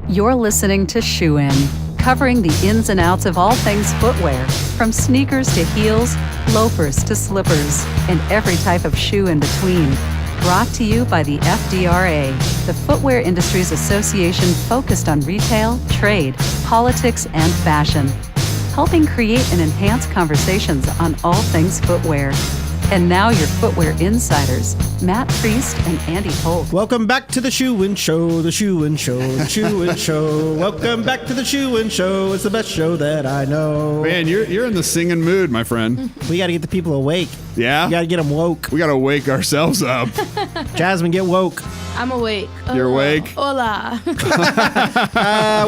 You're listening to Shoe In, covering the ins and outs of all things footwear, from sneakers to heels, loafers to slippers, and every type of shoe in between. Brought to you by the FDRA, the Footwear Industries Association focused on retail, trade, politics, and fashion, helping create and enhance conversations on all things footwear. And now your footwear insiders, Matt Priest and Andy Holt. Welcome back to the Shoe In Show, the Shoe In Show, the Shoe In Show. Welcome back to the Shoe In Show. It's the best show that I know. Man, you're in the singing mood, my friend. We got to get the people awake. Yeah? We got to get them woke. We got to wake ourselves up. Jasmine, get woke. I'm awake. You're awake? Hola.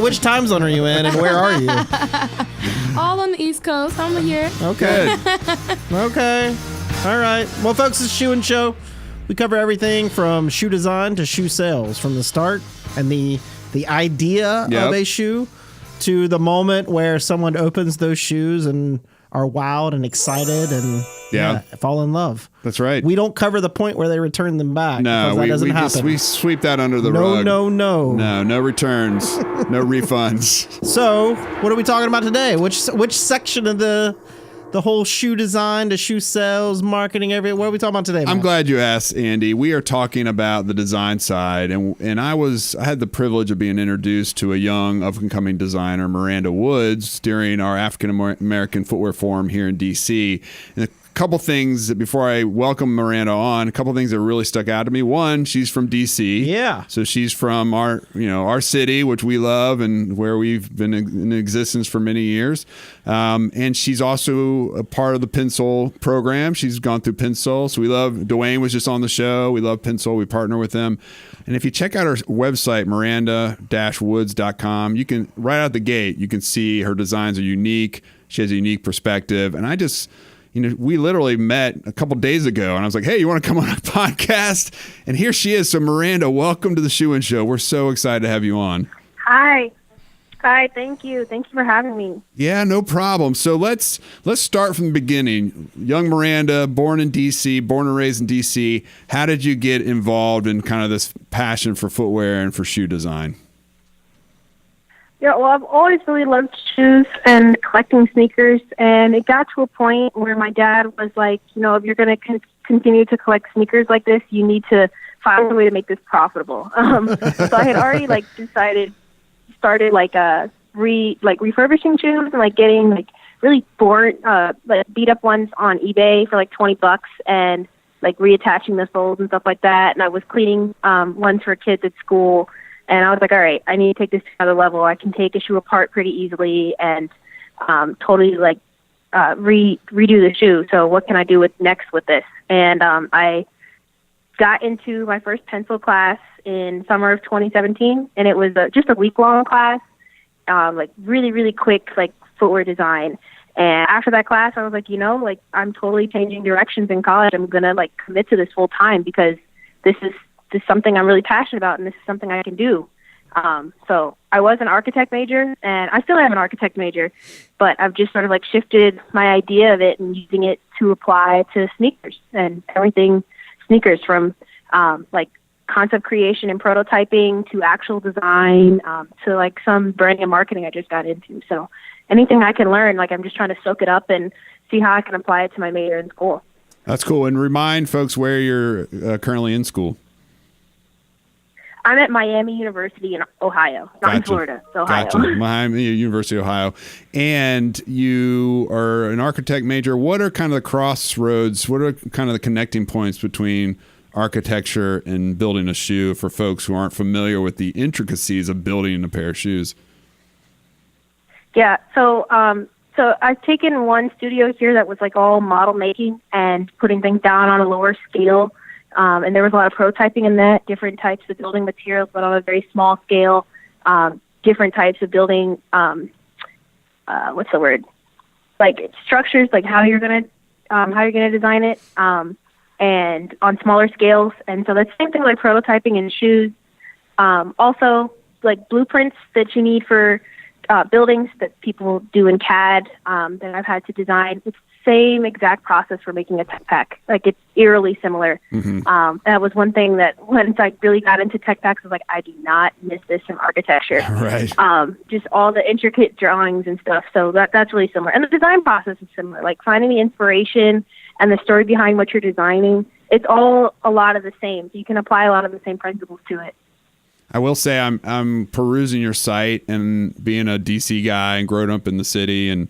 Which time zone are you in and where are you? All on the East Coast. I'm here. Okay. Okay. All right. Well, folks, it's Shoe In Show. We cover everything from shoe design to shoe sales, from the start and the idea of a shoe to the moment where someone opens those shoes and are wowed and excited and fall in love. That's right. We don't cover the point where they return them back. No, that doesn't happen. We sweep that under the rug. No. No returns. No refunds. So, what are we talking about today? Which section of the whole shoe design, the shoe sales, marketing, what are we talking about today, Matt? I'm glad you asked, Andy. We are talking about the design side, and I had the privilege of being introduced to a young up-and-coming designer, Miranda Woods, during our African American Footwear Forum here in D.C. And a couple things before I welcome Miranda on. A couple things that really stuck out to me. One, she's from D.C. Yeah. So she's from our city, which we love and where we've been in existence for many years. And she's also a part of the Pensole program. She's gone through Pensole. So we love, Dwayne was just on the show. We love Pensole. We partner with them. And if you check out her website, miranda-woods.com, you can, right out the gate, you can see her designs are unique. She has a unique perspective. And I just, we literally met a couple days ago, and I was like, hey, you want to come on a podcast? And here she is. So Miranda, welcome to the Shoe In Show. We're so excited to have you on. Hi, thank you. Thank you for having me. Yeah, no problem. So let's start from the beginning. Young Miranda, born in D.C., born and raised in D.C. How did you get involved in kind of this passion for footwear and for shoe design? Yeah, well, I've always really loved shoes and collecting sneakers, and it got to a point where my dad was like, if you're going to continue to collect sneakers like this, you need to find a way to make this profitable. So I had already started refurbishing shoes and getting really bored, beat up ones on eBay for $20 and reattaching the soles and stuff like that. And I was cleaning ones for kids at school. And I was like, all right, I need to take this to another level. I can take a shoe apart pretty easily and totally redo the shoe. So what can I do next with this? And I got into my first Pensole class in summer of 2017, and it was just a week-long class, really, really quick, footwear design. And after that class, I was like, I'm totally changing directions in college. I'm going to commit to this full time because this is something I'm really passionate about, and this is something I can do. So I was an architect major, and I still am an architect major, but I've just sort of shifted my idea of it and using it to apply to sneakers and everything sneakers, from concept creation and prototyping to actual design to some branding and marketing I just got into. So anything I can learn, I'm just trying to soak it up and see how I can apply it to my major in school. That's cool. And remind folks where you're currently in school. I'm at Miami University in Ohio, not in Florida, it's Ohio. Gotcha. Miami University, Ohio. And you are an architect major. What are kind of the crossroads? What are kind of the connecting points between architecture and building a shoe for folks who aren't familiar with the intricacies of building a pair of shoes? Yeah, so I've taken one studio here that was all model making and putting things down on a lower scale. And there was a lot of prototyping in that, different types of building materials, but on a very small scale, different types of building, structures, how you're going to design it, and on smaller scales. And so that's the same thing prototyping in shoes. Also blueprints that you need for buildings that people do in CAD, that I've had to design. It's same exact process for making a tech pack. Like, it's eerily similar. That was one thing that once I really got into tech packs, I was like, I do not miss this from architecture. Right. Just all the intricate drawings and stuff. So that's really similar. And the design process is similar. Like, finding the inspiration and the story behind what you're designing, it's all a lot of the same. So you can apply a lot of the same principles to it. I will say I'm perusing your site, and being a DC guy and growing up in the city and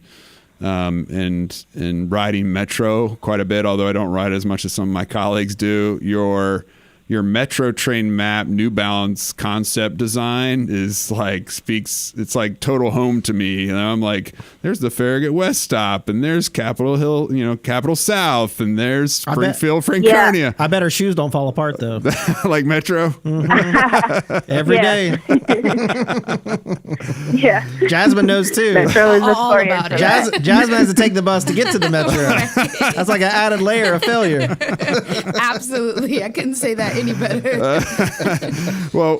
riding Metro quite a bit, although I don't ride as much as some of my colleagues do. Your Metro train map, New Balance concept design is like it's like total home to me. You know, I'm like, there's the Farragut West stop, and there's Capitol Hill, Capitol South, and there's Springfield, Franconia. I bet her shoes don't fall apart though. Like Metro. Every day. Yeah. Jasmine knows too. Metro is All notorious about for it. that. Jasmine has to take the bus to get to the Metro. That's like an added layer of failure. Absolutely. I couldn't say that any better. Well,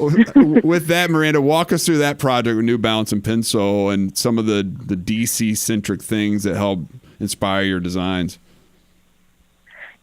with that, Miranda, walk us through that project with New Balance and Pensole and some of the DC-centric things that help inspire your designs.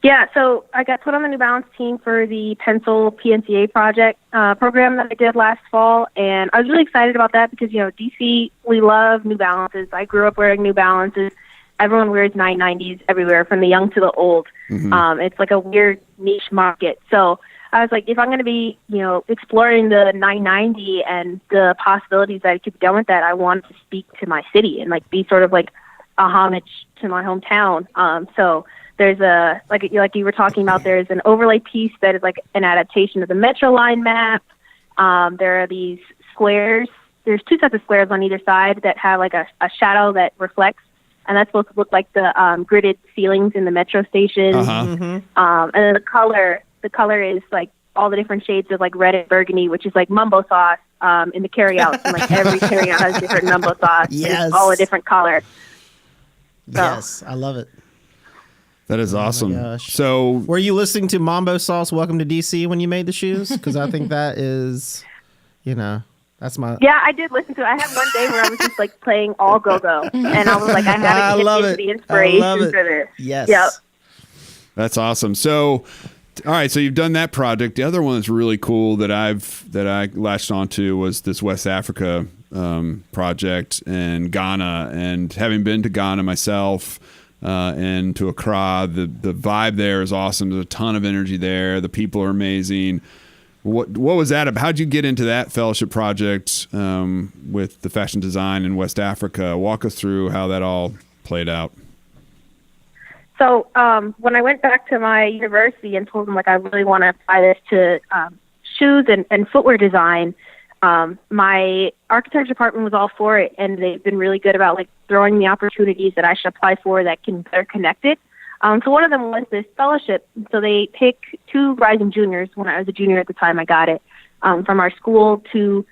Yeah, so I got put on the New Balance team for the Pensole PNCA project program that I did last fall, and I was really excited about that because, DC, we love New Balances. I grew up wearing New Balances. Everyone wears 990s everywhere, from the young to the old. It's like a weird niche market. So I was like, if I'm going to be, exploring the 990 and the possibilities that could be done with that, I want to speak to my city and like be sort of like a homage to my hometown. So there's like you were talking about, there's an overlay piece that is like an adaptation of the Metro line map. There are these squares. There's two sets of squares on either side that have like a shadow that reflects, and that's supposed to look like the gridded ceilings in the Metro station. And then the color is like all the different shades of like red and burgundy, which is like mumbo sauce in the carryouts. And like every carryout has different mumbo sauce. Yes. It's all a different color. So. Yes, I love it. That is awesome. gosh. So, Were you listening to Mambo Sauce Welcome to DC when you made the shoes? Because I think that is, that's my... Yeah, I did listen to it. I had one day where I was just like playing all go-go. And I was like, I had to get into the inspiration for this. Yes. Yep. that's awesome. So, all right, so you've done that project. The other one that's really cool that I latched onto was this West Africa project in Ghana. And having been to Ghana myself and to Accra, the vibe there is awesome. There's a ton of energy there. The people are amazing. What was that about? How'd you get into that fellowship project with the fashion design in West Africa? Walk us through how that all played out. So when I went back to my university and told them, like, I really want to apply this to shoes and footwear design, my architecture department was all for it, and they've been really good about, like, throwing me opportunities that I should apply for that can better connect it. So one of them was this fellowship. So they pick two rising juniors, when I was a junior at the time I got it, from our school to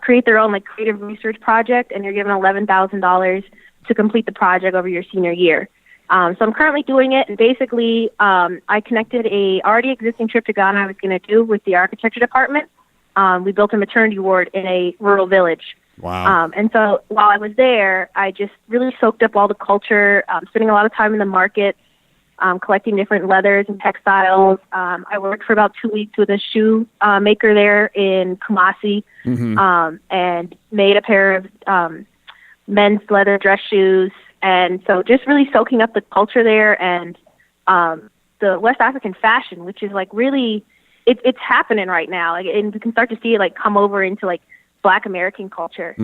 create their own, like, creative research project, and you're given $11,000 to complete the project over your senior year. So I'm currently doing it, and basically I connected a already existing trip to Ghana I was going to do with the architecture department. We built a maternity ward in a rural village. Wow. And so while I was there, I just really soaked up all the culture, spending a lot of time in the market, collecting different leathers and textiles. I worked for about 2 weeks with a shoe maker there in Kumasi, and made a pair of men's leather dress shoes. And so just really soaking up the culture there and the West African fashion, which is like really, it's happening right now. Like, and you can start to see it like come over into like Black American culture.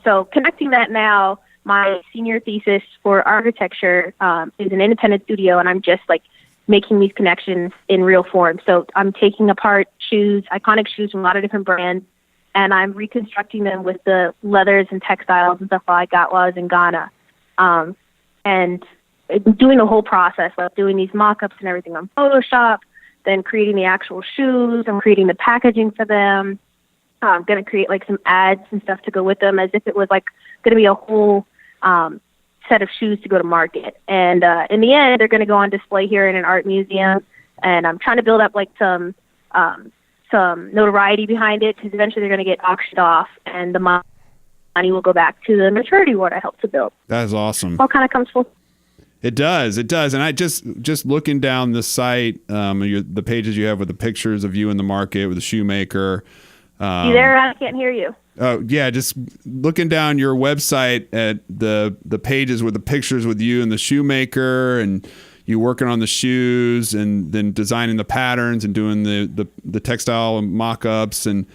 So connecting that now, my senior thesis for architecture is an independent studio, and I'm just like making these connections in real form. So I'm taking apart shoes, iconic shoes from a lot of different brands, and I'm reconstructing them with the leathers and textiles and stuff I got while I was in Ghana. And doing the whole process, like doing these mock-ups and everything on Photoshop, then creating the actual shoes, I'm creating the packaging for them. I'm going to create like some ads and stuff to go with them as if it was like going to be a whole set of shoes to go to market. And in the end, they're going to go on display here in an art museum. And I'm trying to build up like some notoriety behind it, because eventually they're going to get auctioned off, and the money will go back to the maternity ward I helped to build. That is awesome. All kind of comes full. It does. And I just looking down the site, the pages you have with the pictures of you in the market with the shoemaker. You there? I can't hear you. Oh yeah, just looking down your website at the pages with the pictures with you and the shoemaker and you working on the shoes and then designing the patterns and doing the textile mock-ups and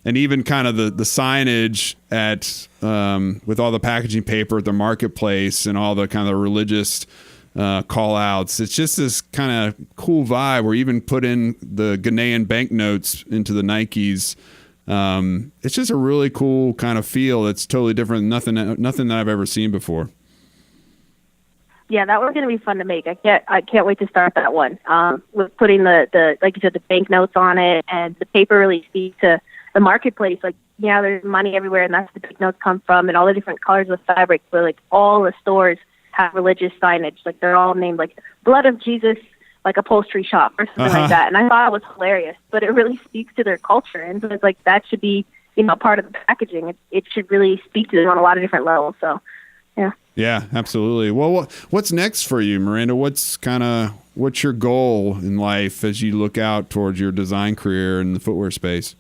even kind of the signage at with all the packaging paper at the marketplace and all the kind of religious call outs. It's just this kind of cool vibe where you even put in the Ghanaian banknotes into the Nikes. It's just a really cool kind of feel. It's totally different. Nothing that I've ever seen before. Yeah, that one's gonna be fun to make. I can't wait to start that one. With putting the like you said, the banknotes on it, and the paper really speaks to the marketplace. Like, yeah, there's money everywhere, and that's where the banknotes come from, and all the different colors of fabric. But like all the stores have religious signage. Like they're all named like Blood of Jesus, like upholstery shop or something like that. And I thought it was hilarious, but it really speaks to their culture. And so it's like that should be, part of the packaging. It should really speak to them on a lot of different levels. So, yeah. Yeah, absolutely. Well, what's next for you, Miranda? What's your goal in life as you look out towards your design career in the footwear space?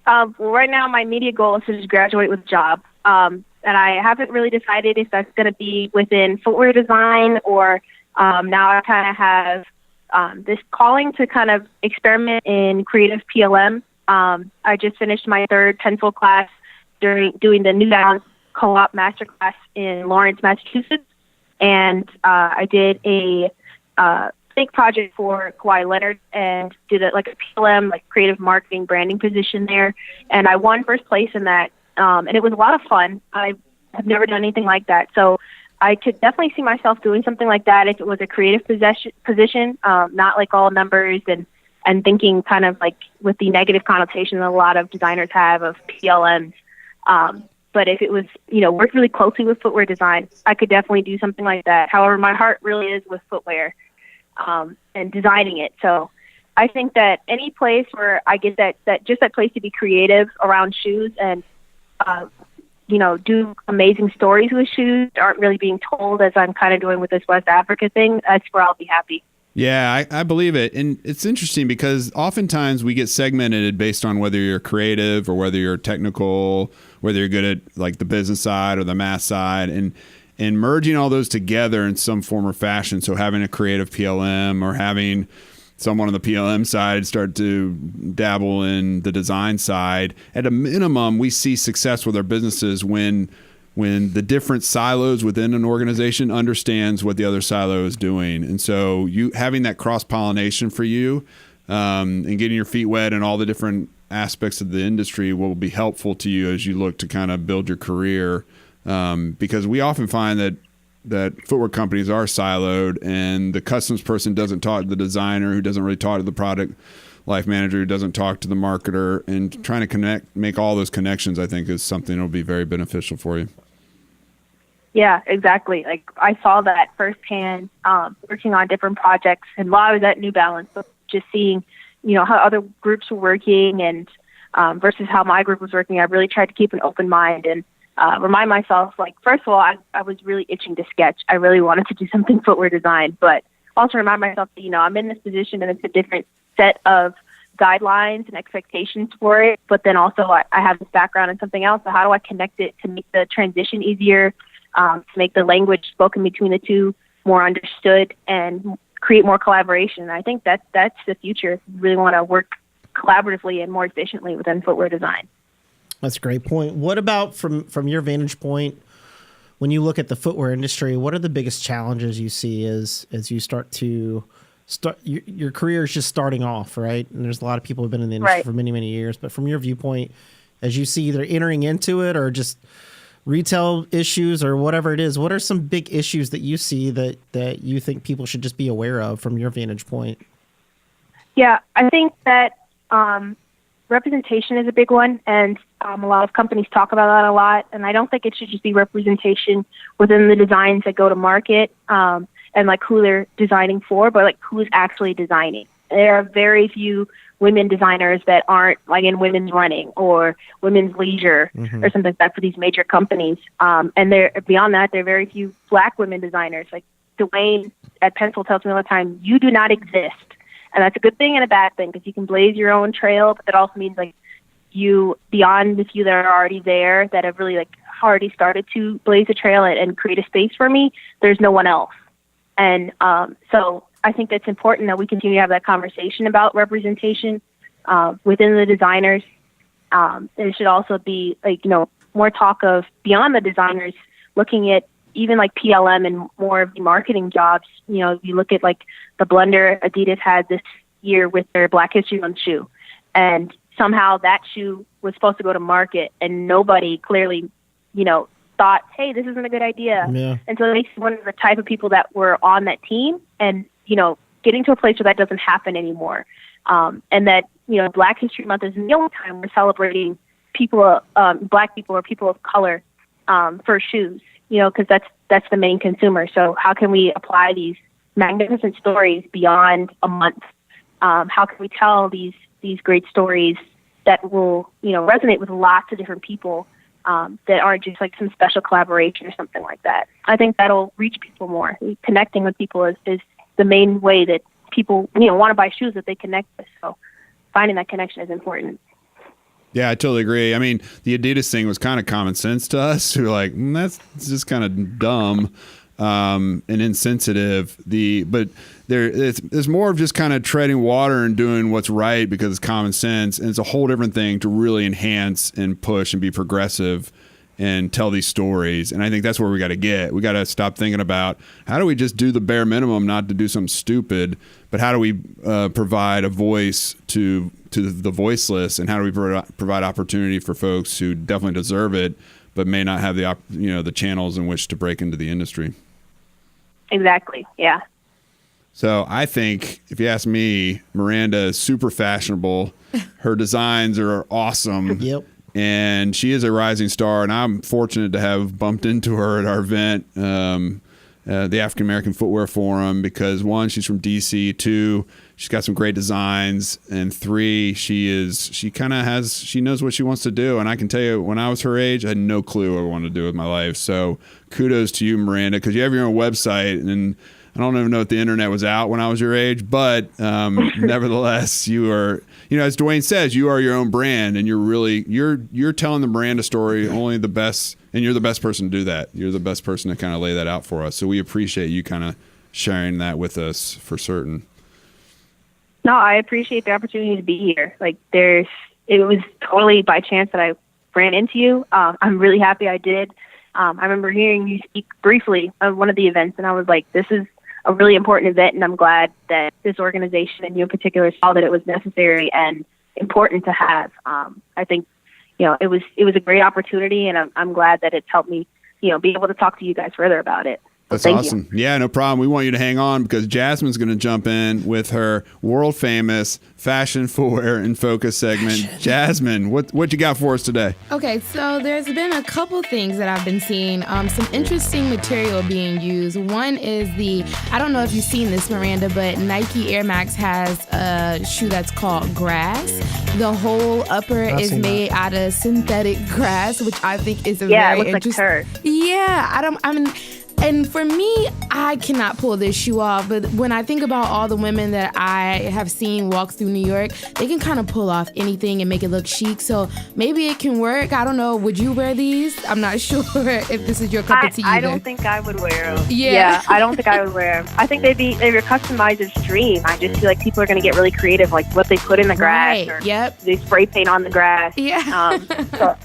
Well, right now my immediate goal is to just graduate with a job. And I haven't really decided if that's going to be within footwear design or now I kind of have this calling to kind of experiment in creative PLM. I just finished my third Pensole class doing the New Balance Co-op Masterclass in Lawrence, Massachusetts. And I did a big project for Kawhi Leonard and did a PLM, like creative marketing branding position there. And I won first place in that. And it was a lot of fun. I have never done anything like that. So I could definitely see myself doing something like that if it was a creative position, not like all numbers and thinking kind of like with the negative connotation that a lot of designers have of PLMs. But if it was, worked really closely with footwear design, I could definitely do something like that. However, my heart really is with footwear and designing it. So I think that any place where I get that place to be creative around shoes and do amazing stories with shoes that aren't really being told as I'm kind of doing with this West Africa thing, that's where I'll be happy. Yeah, I believe it. And it's interesting because oftentimes we get segmented based on whether you're creative or whether you're technical, whether you're good at like the business side or the math side, and merging all those together in some form or fashion. So having a creative PLM or having someone on the PLM side start to dabble in the design side. At a minimum, we see success with our businesses when the different silos within an organization understands what the other silo is doing. And so you having that cross-pollination for you and getting your feet wet in all the different aspects of the industry will be helpful to you as you look to kind of build your career. Because we often find that footwear companies are siloed and the customs person doesn't talk to the designer, who doesn't really talk to the product life manager, who doesn't talk to the marketer, and trying to make all those connections, I think, is something that will be very beneficial for you. Yeah, exactly. Like I saw that firsthand working on different projects and while I was at New Balance, but just seeing, how other groups were working and versus how my group was working, I really tried to keep an open mind and remind myself, like, first of all, I was really itching to sketch. I really wanted to do something footwear design, but also remind myself that, I'm in this position and it's a different set of guidelines and expectations for it. But then also I have this background in something else. So how do I connect it to make the transition easier, to make the language spoken between the two more understood and create more collaboration? And I think that's the future. If you really want to work collaboratively and more efficiently within footwear design. That's a great point. What about from your vantage point, when you look at the footwear industry, what are the biggest challenges you see as you start your career is just starting off, right? And there's a lot of people who've been in the industry for many, many years. But from your viewpoint, as you see either entering into it or just retail issues or whatever it is, what are some big issues that you see that you think people should just be aware of from your vantage point? Yeah, I think that representation is a big one, and a lot of companies talk about that a lot. And I don't think it should just be representation within the designs that go to market and like who they're designing for, but like who's actually designing. There are very few women designers that aren't like in women's running or women's leisure or something like that for these major companies. And beyond that, there are very few Black women designers. Like Dwayne at Pensole tells me all the time, you do not exist. And that's a good thing and a bad thing, because you can blaze your own trail, but that also means like you, beyond the few that are already there that have really like already started to blaze a trail and create a space for me, there's no one else. And so I think that's important that we continue to have that conversation about representation within the designers. There should also be like, more talk of beyond the designers, looking at even like PLM and more of the marketing jobs. You look at like the blunder Adidas had this year with their Black History Month shoe, and somehow that shoe was supposed to go to market, and nobody clearly, thought, hey, this isn't a good idea. Yeah. And so it makes you wonder the type of people that were on that team, and getting to a place where that doesn't happen anymore. And that, Black History Month is the only time we're celebrating people, Black people or people of color for shoes, because that's the main consumer. So how can we apply these magnificent stories beyond a month? How can we tell these great stories that will, resonate with lots of different people that aren't just like some special collaboration or something like that? I think that'll reach people more. Connecting with people is the main way that people, want to buy shoes that they connect with. So finding that connection is important. Yeah, I totally agree. I mean, the Adidas thing was kind of common sense to us. We were like, that's just kind of dumb and insensitive. But it's more of just kind of treading water and doing what's right because it's common sense. And it's a whole different thing to really enhance and push and be progressive and tell these stories. And I think that's where we got to get. We got to stop thinking about how do we just do the bare minimum, not to do something stupid, but how do we provide a voice to the voiceless, and how do we provide opportunity for folks who definitely deserve it, but may not have the channels in which to break into the industry. Exactly. Yeah. So I think, if you ask me, Miranda is super fashionable. Her designs are awesome. Yep. And she is a rising star, and I'm fortunate to have bumped into her at our event, the African American Footwear Forum, because 1, she's from DC, 2, she's got some great designs, and 3, she knows what she wants to do. And I can tell you, when I was her age, I had no clue what I wanted to do with my life. So kudos to you, Miranda, because you have your own website, and I don't even know if the internet was out when I was your age, but nevertheless, you are, as Dwayne says, you are your own brand, and you're telling the Miranda story only the best, and you're the best person to do that. You're the best person to kind of lay that out for us. So we appreciate you kind of sharing that with us for certain. No, I appreciate the opportunity to be here. Like it was totally by chance that I ran into you. I'm really happy I did. I remember hearing you speak briefly of one of the events, and I was like, this is a really important event, and I'm glad that this organization and you in particular saw that it was necessary and important to have. I think, it was a great opportunity, and I'm glad that it's helped me, be able to talk to you guys further about it. That's awesome. Yeah, no problem. We want you to hang on because Jasmine's going to jump in with her world famous Fashion Footwear in Focus segment. Jasmine, what you got for us today? Okay, so there's been a couple things that I've been seeing. Some interesting material being used. One is I don't know if you've seen this, Miranda, but Nike Air Max has a shoe that's called Grass. The whole upper is made out of synthetic grass, which I think is very it looks interesting. like turf. Yeah, and for me, I cannot pull this shoe off. But when I think about all the women that I have seen walk through New York, they can kind of pull off anything and make it look chic. So maybe it can work. I don't know. Would you wear these? I'm not sure if this is your cup of tea. I don't think I would wear them. Yeah. I don't think I would wear them. I think they were customized extreme. I just feel like people are going to get really creative, like what they put in the grass. Right. Or Yep. they spray paint on the grass. Yeah.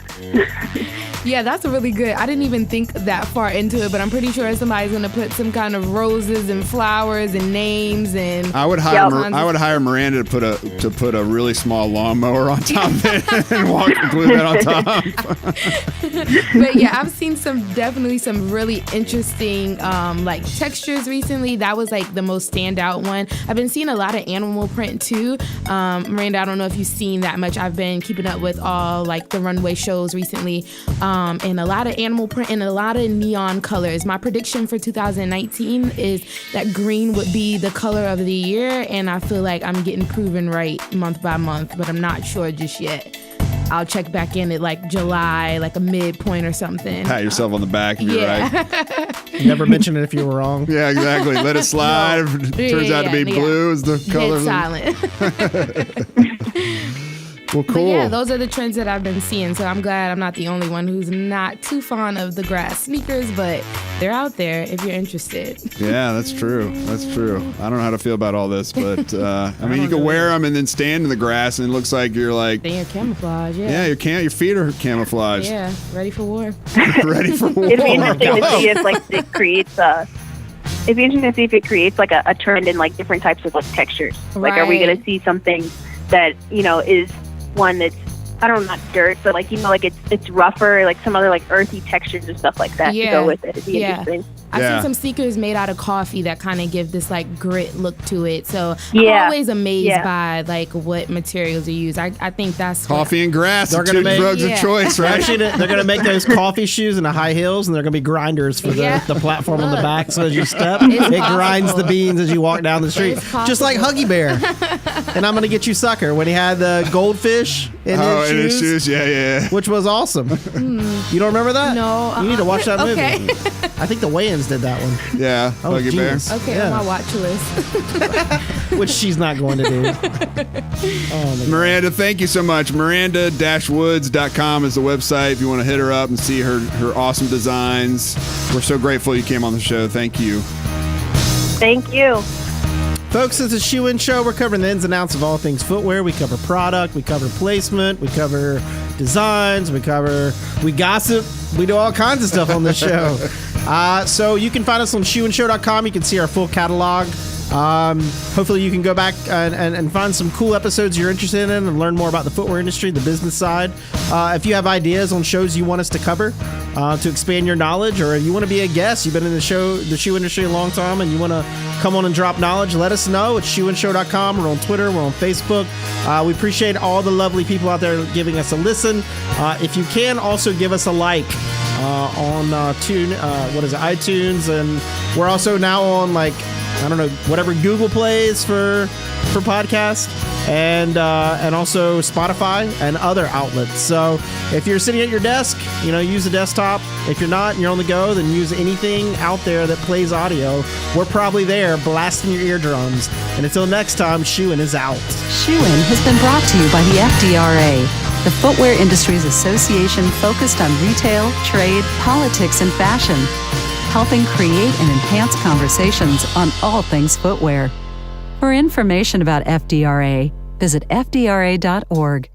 Yeah, that's really good. I didn't even think that far into it, but I'm pretty sure somebody's gonna put some kind of roses and flowers and names and. I would hire Miranda to put a really small lawnmower on top of it and glue that on top. But yeah, I've seen definitely some really interesting like textures recently. That was like the most standout one. I've been seeing a lot of animal print too. Miranda, I don't know if you've seen that much. I've been keeping up with all like the runway shows clothes recently, and a lot of animal print and a lot of neon colors. My prediction for 2019 is that green would be the color of the year, and I feel like I'm getting proven right month by month, but I'm not sure just yet. I'll check back in at like July, like a midpoint or something. Pat yourself on the back if you're right. Never mention it if you were wrong. Yeah, exactly. Let it slide. If it turns out to be blue is the color. It's silent. Well, cool. But yeah, those are the trends that I've been seeing. So I'm glad I'm not the only one who's not too fond of the grass sneakers, but they're out there if you're interested. Yeah, that's true. That's true. I don't know how to feel about all this, but I mean, you can wear them and then stand in the grass, and it looks like you're like. Then you're camouflage. Yeah. Yeah, your feet are camouflaged. Yeah, ready for war. Ready for war. It'd be interesting to see if like it creates it'd be interesting to see if it creates like a trend in like different types of like textures. Like, are we going to see something that is one that's, I don't know, not dirt, but like, like it's rougher, like some other like earthy textures and stuff like that to go with it. It'd be interesting. I've seen some sneakers made out of coffee that kind of give this like grit look to it. So I'm always amazed by like what materials are used. I think that's coffee and grass. They're going to make drugs of choice, right? Actually, they're going to make those coffee shoes and the high heels, and they're going to be grinders for the platform on the back. So as you step, it grinds the beans as you walk down the street, just like Huggy Bear. And I'm going to get you sucker when he had the goldfish in his shoes. Yeah. Which was awesome. You don't remember that? No. You need to watch that movie. Okay. I think the Wayans did that one. Yeah, Huggy Bear. Okay, on my watch list. Which she's not going to do. Miranda, thank you so much. Miranda-woods.com is the website if you want to hit her up and see her awesome designs. We're so grateful you came on the show. Thank you. Thank you. Folks, it's a Shoe In Show. We're covering the ins and outs of all things footwear. We cover product, we cover placement, we cover designs, we gossip, we do all kinds of stuff on this show. So you can find us on shoeinshow.com. You can see our full catalog. Hopefully you can go back and find some cool episodes you're interested in and learn more about the footwear industry, the business side. If you have ideas on shows you want us to cover to expand your knowledge, or if you want to be a guest, you've been in the shoe industry a long time and you want to come on and drop knowledge, let us know. It's shoeinshow.com. We're on Twitter. We're on Facebook. We appreciate all the lovely people out there giving us a listen. If you can, also give us a like on iTunes, and we're also now on whatever Google plays for podcasts, and also Spotify and other outlets. So if you're sitting at your desk, use a desktop. If you're not and you're on the go, then use anything out there that plays audio. We're probably there blasting your eardrums. And until next time, Shoein is out. Shoein has been brought to you by the FDRA, the Footwear Industries Association focused on retail, trade, politics, and fashion, helping create and enhance conversations on all things footwear. For information about FDRA, visit fdra.org.